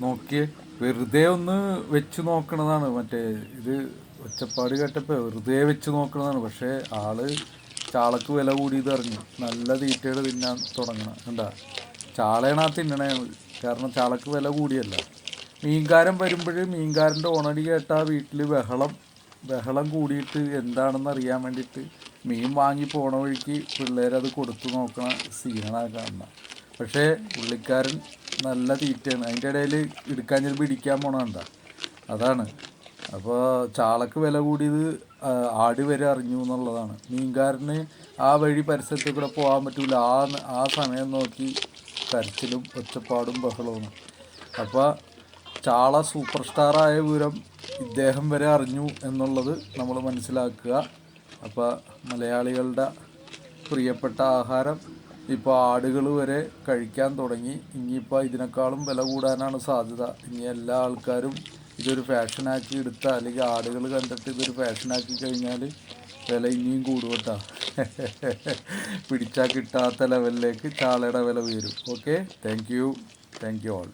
നോക്കിയേ, വെറുതെ ഒന്ന് വെച്ച് നോക്കണതാണ്. മറ്റേ ഇത് ഒച്ചപ്പാട് കേട്ടപ്പോൾ വെറുതെ വെച്ച് നോക്കണതാണ്. പക്ഷേ ആള് ചാളക്ക് വില കൂടിയത് അറിഞ്ഞു, നല്ല തീറ്റകൾ തിന്നാൻ തുടങ്ങണം. എന്താ ചാളയാണ് ആ തിന്നണേ, കാരണം ചാളക്ക് വില കൂടിയല്ല. മീൻകാരൻ വരുമ്പോൾ മീൻകാരൻ്റെ ഉണടി കേട്ടാൽ വീട്ടിൽ ബഹളം കൂടിയിട്ട് എന്താണെന്ന് അറിയാൻ വേണ്ടിയിട്ട് മീൻ വാങ്ങി പോണ വഴിക്ക് പിള്ളേരത് കൊടുത്തു നോക്കണ സീനാണ് കാണുന്നത്. പക്ഷേ പുള്ളിക്കാരൻ നല്ല തീറ്റയാണ്. അതിൻ്റെ ഇടയിൽ എടുക്കാൻ ചിലപ്പോൾ ഇടിക്കാൻ പോണണ്ട, അതാണ്. അപ്പോൾ ചാളക്ക് വില കൂടിയത് ആട് വരെ അറിഞ്ഞു എന്നുള്ളതാണ്. മീൻകാരന് ആ വഴി പരിസരത്ത് കൂടെ പോകാൻ പറ്റില്ല. ആ സമയം നോക്കി കരച്ചിലും ഒച്ചപ്പാടും ബഹളവും. അപ്പോൾ ചാള സൂപ്പർ സ്റ്റാറായ വിവരം ഇദ്ദേഹം വരെ അറിഞ്ഞു എന്നുള്ളത് നമ്മൾ മനസ്സിലാക്കുക. അപ്പോൾ മലയാളികളുടെ പ്രിയപ്പെട്ട ആഹാരം ഇപ്പോൾ ആടുകൾ വരെ കഴിക്കാൻ തുടങ്ങി. ഇനിയിപ്പോൾ ഇതിനേക്കാളും വില കൂടാനാണ് സാധ്യത. ഇനി എല്ലാ ആൾക്കാരും ഇതൊരു ഫാഷനാക്കി എടുത്താൽ, അല്ലെങ്കിൽ ആടുകൾ കണ്ടിട്ട് ഇതൊരു ഫാഷനാക്കി കഴിഞ്ഞാൽ വില ഇനിയും കൂടുവട്ടാ. പിടിച്ചാൽ കിട്ടാത്ത ലെവലിലേക്ക് ചാളയുടെ വില ഉയരും. Okay, thank you all.